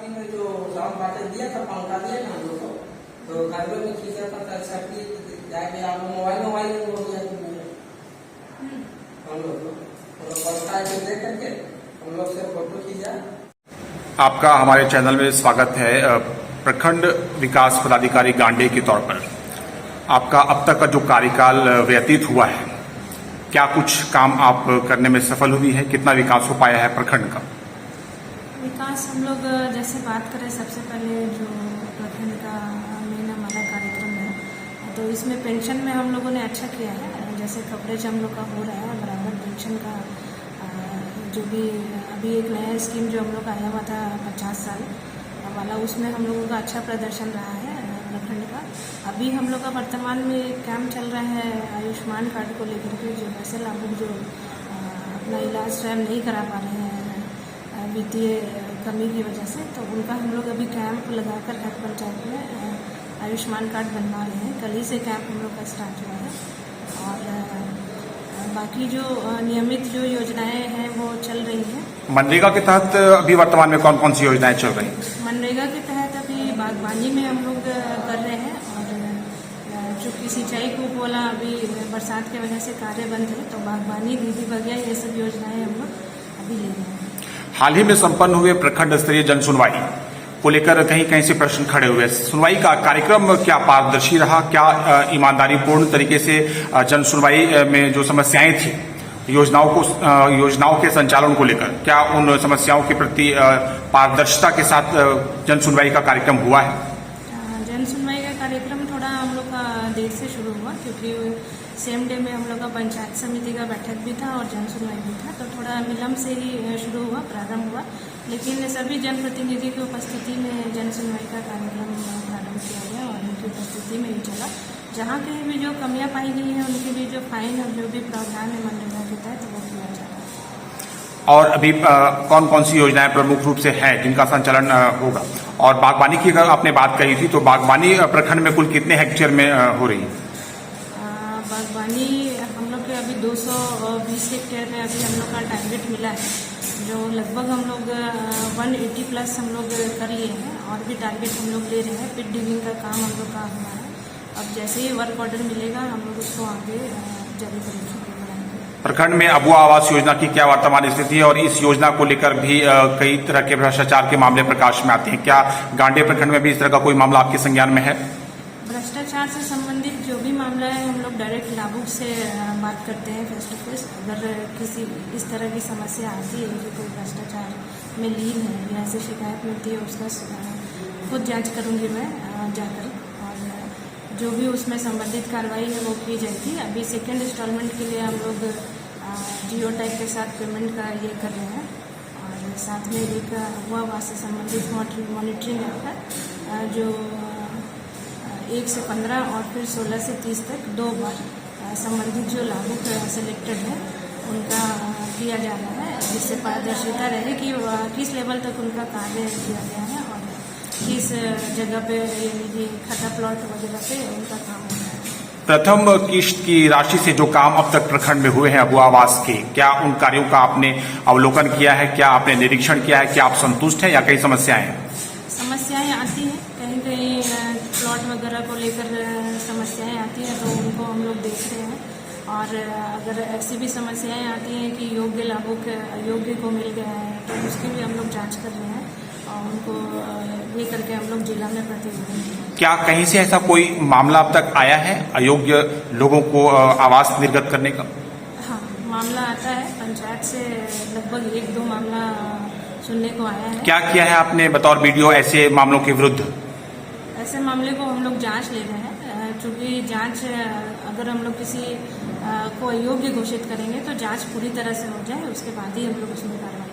Free में जो sound बाटे दिया था, पंखा दिया ना हम लोग को, तो घर में खींचा था, अच्छा की जाके आप मोबाइल हो गया हम लोग पंखा दे करके हम लोग से फोटो खींचा। आपका हमारे चैनल में स्वागत है। प्रखंड विकास पदाधिकारी गांडे के तौर पर आपका अब तक का जो कार्यकाल व्यतीत हुआ है, क्या कुछ काम आप करने में सफल हुई है? कितना विकास हो पाया है प्रखंड का? विकास हम लोग जैसे बात करें, सबसे पहले जो प्रखंड का मेन हमारा कार्यक्रम है, तो इसमें पेंशन में हम लोगों ने अच्छा किया है। जैसे कवरेज हम लोग का हो रहा है बराबर पेंशन का, जो भी अभी एक नया स्कीम जो हम लोग आया हुआ था 50 साल वाला, उसमें हम लोगों का अच्छा प्रदर्शन रहा है प्रखंड का। अभी हम लोग का वर्तमान में कैंप चल रहा है आयुष्मान कार्ड को लेकर के, जो वैसे लाभुक जो अपना इलाज स्वयं नहीं करा पा रहे हैं वित्तीय कमी की वजह से, तो उनका हम लोग अभी कैंप लगाकर हर पंचायत में आयुष्मान कार्ड बनवा रहे हैं। कल ही से कैंप हम लोग का स्टार्ट हुआ है। और बाकी जो नियमित जो योजनाएं हैं वो चल रही हैं। मनरेगा के तहत अभी वर्तमान में कौन कौन सी योजनाएं चल रही हैं? मनरेगा के तहत अभी बागवानी में हम लोग कर रहे हैं, और जो कि सिंचाई कूप वाला अभी बरसात की वजह से कार्य बंद है, तो बागवानी, दीदी बगिया, ये सब योजनाएं हम लोग अभी ले रहे हैं। हाल ही में संपन्न हुए प्रखंड स्तरीय जन सुनवाई को लेकर कहीं कहीं से प्रश्न खड़े हुए। सुनवाई का कार्यक्रम क्या पारदर्शी रहा? क्या ईमानदारी पूर्ण तरीके से जन सुनवाई में जो समस्याएं थी, योजनाओं के संचालन को लेकर, क्या उन समस्याओं के प्रति पारदर्शिता के साथ जन सुनवाई का कार्यक्रम हुआ है? जन सुनवाई का कार्यक्रम थोड़ा हम लोग का देर से शुरू हुआ, क्योंकि सेम डे में हम लोग का पंचायत समिति का बैठक भी था और जन सुनवाई भी था, तो थोड़ा विलम्ब से ही शुरू हुआ, प्रारंभ हुआ। लेकिन सभी जनप्रतिनिधि की उपस्थिति में जन सुनवाई का कार्यक्रम प्रारंभ किया गया और उनकी उपस्थिति में ही चला। जहाँ कहीं भी जो कमियां पाई गई हैं, उनके भी जो फाइन और जो भी प्रावधान है मनरेगा के तहत, वो किया जा रहा है। और अभी कौन कौन सी योजनाएं प्रमुख रूप से हैं जिनका संचालन होगा? और बागवानी की अगर आपने बात कही थी, तो बागवानी प्रखंड में कुल कितने हेक्टेयर में हो रही है? बागवानी हम लोग के अभी 220 हेक्टेयर में अभी हम लोग का टारगेट मिला है, जो लगभग हम लोग 180 प्लस हम लोग कर लिए हैं, और भी टारगेट हम लोग ले रहे हैं। पिट डिगिंग का काम हम लोग का हुआ है। अब जैसे ही वर्क ऑर्डर मिलेगा हम लोग उसको आगे जारी करेंगे। प्रखंड में अबुआ आवास योजना की क्या वर्तमान स्थिति है? और इस योजना को लेकर भी कई तरह के भ्रष्टाचार के मामले प्रकाश में आते हैं। क्या गांडे प्रखंड में भी इस तरह का कोई मामला आपके संज्ञान में है? भ्रष्टाचार से संबंधित जो भी मामला है, हम लोग डायरेक्ट लाभुक से बात करते हैं फेस टू फेस। अगर किसी इस तरह की समस्या आती है कि कोई भ्रष्टाचार में लीन है या ऐसी शिकायत मिलती है, उसका खुद जांच करूंगी मैं जाकर, और जो भी उसमें संबंधित कार्रवाई है वो की जाएगी। अभी सेकेंड इंस्टॉलमेंट के लिए हम लोग जियो टैग के साथ पेमेंट का ये कर रहे हैं, और साथ में एक अगवा आवास से संबंधित मॉनिटरिंग ऐप है, जो 1 से 15 और फिर 16 से 30 तक 2 बार संबंधित जो लाभुक सिलेक्टेड है उनका किया जा रहा है, जिससे पारदर्शिता रहे कि किस लेवल तक उनका कार्य किया गया है और किस जगह पे ये खाता प्लॉट वगैरह पे उनका काम हो रहा है। प्रथम किश्त की राशि से जो काम अब तक प्रखंड में हुए हैं अबुआ आवास के, क्या उन कार्यों का आपने अवलोकन किया है? क्या आपने निरीक्षण किया है? क्या आप संतुष्ट हैं या कई समस्याएं हैं? समस्याएं आती हैं, कहीं कहीं प्लॉट वगैरह को लेकर समस्याएं आती हैं, तो उनको हम लोग देख रहे हैं। और अगर ऐसी भी समस्याएं आती हैं कि योग्य लाभुक अयोग्य को मिल गया है, तो उसकी भी हम लोग जांच कर रहे हैं और उनको ये करके हम लोग जिला में प्रतिवेदन। क्या कहीं से ऐसा कोई मामला अब तक आया है अयोग्य लोगों को आवास निर्गत करने का? हाँ, मामला आता है पंचायत से, लगभग 1-2 मामला सुनने को आया है। क्या किया है आपने बतौर वीडियो ऐसे मामलों के विरुद्ध? ऐसे मामले को हम लोग जांच ले रहे हैं, चूँकि जांच अगर हम लोग किसी को अयोग्य घोषित करेंगे तो जांच पूरी तरह से हो जाए, उसके बाद ही हम लोग उसमें कार्रवाई